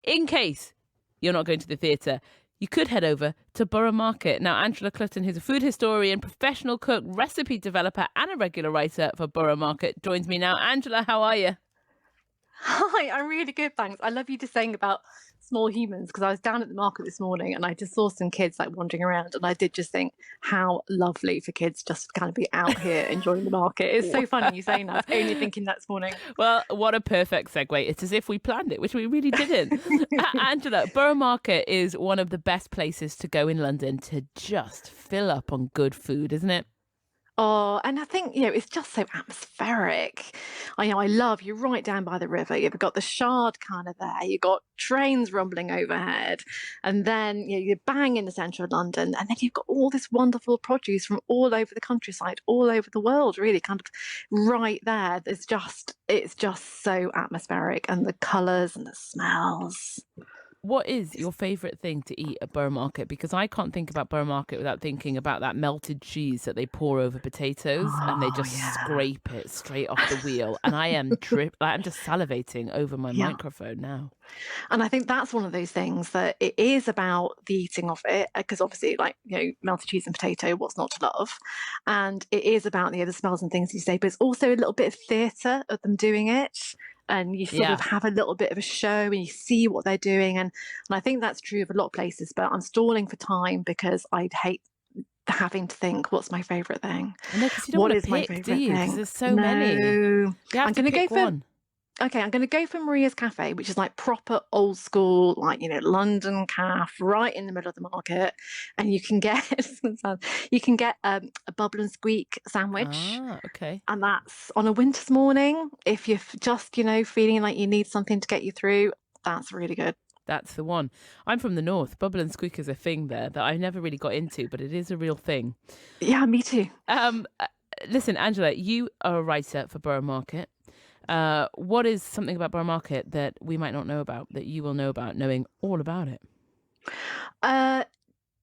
in case you're not going to the theatre, you could head over to Borough Market. Now, Angela Clutton, who's a food historian, professional cook, recipe developer, and a regular writer for Borough Market, joins me now. Angela, how are you? Hi, I'm really good, thanks. I love you just saying about small humans because I was down at the market this morning and I just saw some kids like wandering around and I did just think how lovely for kids just to kind of be out here enjoying the market. It's so funny you saying that. I was only thinking that this morning. Well, what a perfect segue. It's as if we planned it, which we really didn't. Angela, Borough Market is one of the best places to go in London to just fill up on good food, isn't it? Oh, and I think, it's just so atmospheric. I love you're right down by the river. You've got the Shard kind of there. You've got trains rumbling overhead. And then you're bang in the centre of London. And then you've got all this wonderful produce from all over the countryside, all over the world, really kind of right there. It's just so atmospheric and the colours and the smells. What is your favourite thing to eat at Borough Market? Because I can't think about Borough Market without thinking about that melted cheese that they pour over potatoes and they Oh, just yeah. scrape it straight off the wheel. And I'm just salivating over my Yeah. microphone now. And I think that's one of those things that it is about the eating of it, because obviously, like, melted cheese and potato, what's not to love? And it is about the smells and things you say, but it's also a little bit of theatre of them doing it. And you sort of Yeah. have a little bit of a show and you see what they're doing. And I think that's true of a lot of places, but I'm stalling for time because I'd hate having to think, what's my favourite thing? I know, because you don't What want to is my pick, do favourite you? Because thing? there's so many. No. You have I'm to going to go pick for one. Okay, I'm going to go for Maria's Cafe, which is like proper old school, like, London caf, right in the middle of the market. And you can get, a bubble and squeak sandwich. Ah, okay. And that's on a winter's morning. If you're just, feeling like you need something to get you through, that's really good. That's the one. I'm from the north. Bubble and squeak is a thing there that I never really got into, but it is a real thing. Yeah, me too. Um, uh, Listen, Angela, you are a writer for Borough Market. What is something about Borough Market that we might not know about that you will know about, knowing all about it? Uh,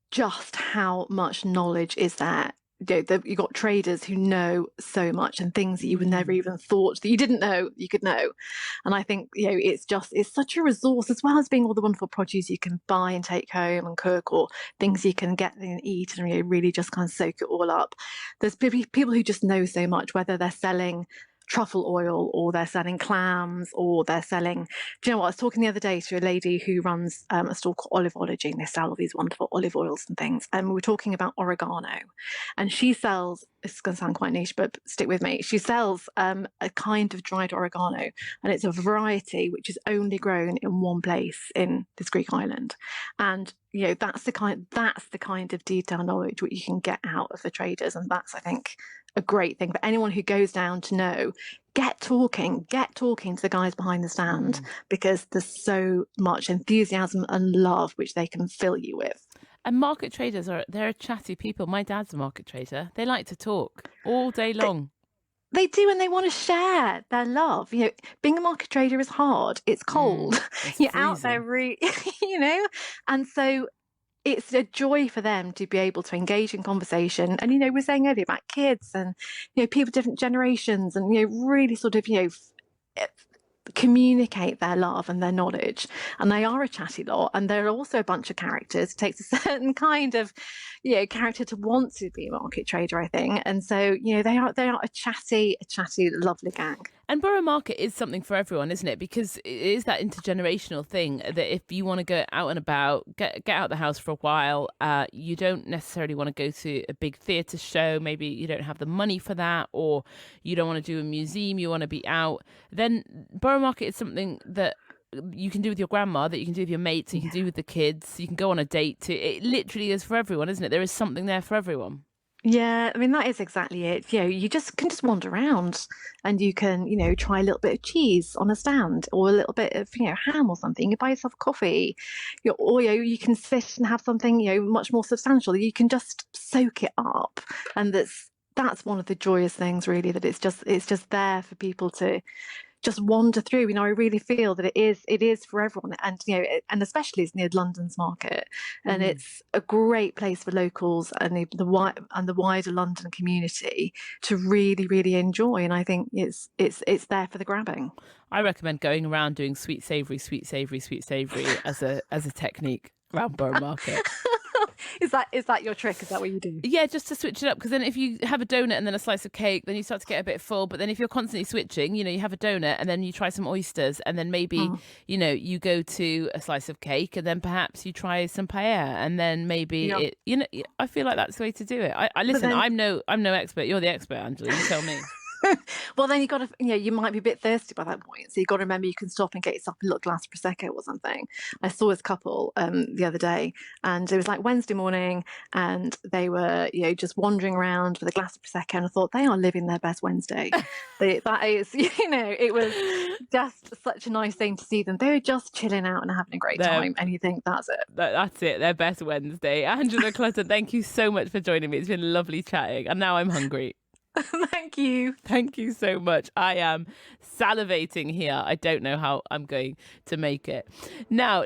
just how much knowledge is there? You've got traders who know so much and things that you would never Mm. even thought that you didn't know you could know. And I think, it's such a resource, as well as being all the wonderful produce you can buy and take home and cook, or things you can get and eat and really just kind of soak it all up. There's people who just know so much, whether they're selling truffle oil or they're selling clams or they're selling, do you know what, I was talking the other day to a lady who runs a store called Oliveology, and they sell all these wonderful olive oils and things, and we were talking about oregano, and she sells, it's going to sound quite niche but stick with me, she sells a kind of dried oregano, and it's a variety which is only grown in one place in this Greek island. And that's the kind of detailed knowledge what you can get out of the traders, and that's, I think, a great thing for anyone who goes down to know. Get talking to the guys behind the stand, Mm. because there's so much enthusiasm and love which they can fill you with. And market traders they're a chatty people. My dad's a market trader. They like to talk all day They, long. they do, and they want to share their love. Being a market trader is hard. It's Mm. cold. It's You're out there, freezing. and so it's a joy for them to be able to engage in conversation. And, we're saying earlier about kids and, people, different generations, and, really sort of, communicate their love and their knowledge. And they are a chatty lot, and they're also a bunch of characters. It takes a certain kind of character to want to be a market trader, I think. And so they are a chatty lovely gang. And Borough Market is something for everyone, isn't it? Because it is that intergenerational thing that if you want to go out and about, get out of the house for a while, you don't necessarily want to go to a big theatre show. Maybe you don't have the money for that, or you don't want to do a museum. You want to be out. Then Borough Market is something that you can do with your grandma, that you can do with your mates, you can do with the kids. You can go on a date to. It literally is for everyone, isn't it? There is something there for everyone. Yeah, I mean, that is exactly it. You just wander around, and you can, try a little bit of cheese on a stand, or a little bit of, ham or something. You buy yourself a coffee, or you can sit and have something, much more substantial. You can just soak it up, and that's one of the joyous things, really, that it's just there for people to just wander through. I really feel that it is for everyone, and and especially it's near London's market, and Mm. it's a great place for locals and the wider London community to really, really enjoy. And I think it's there for the grabbing. I recommend going around doing sweet savoury, sweet savoury, sweet savoury as a technique around Borough Market. Is that your trick? Is that what you do? Yeah, just to switch it up, because then if you have a donut and then a slice of cake, then you start to get a bit full. But then if you're constantly switching, you have a donut and then you try some oysters, and then maybe, Mm. you go to a slice of cake, and then perhaps you try some paella, and then maybe Yeah. I feel like that's the way to do it. I But listen, then I'm no expert. You're the expert, Angela. You tell me. well, then you got to, you might be a bit thirsty by that point. So you got to remember you can stop and get yourself a little glass of prosecco or something. I saw this couple the other day, and it was like Wednesday morning, and they were just wandering around with a glass of prosecco, and I thought they are living their best Wednesday. That is, it was just such a nice thing to see them. They were just chilling out and having a great They're time, and you think that's it. That's it. Their best Wednesday. Angela Clutton, thank you so much for joining me. It's been lovely chatting, and now I'm hungry. Thank you. Thank you so much. I am salivating here. I don't know how I'm going to make it. Now,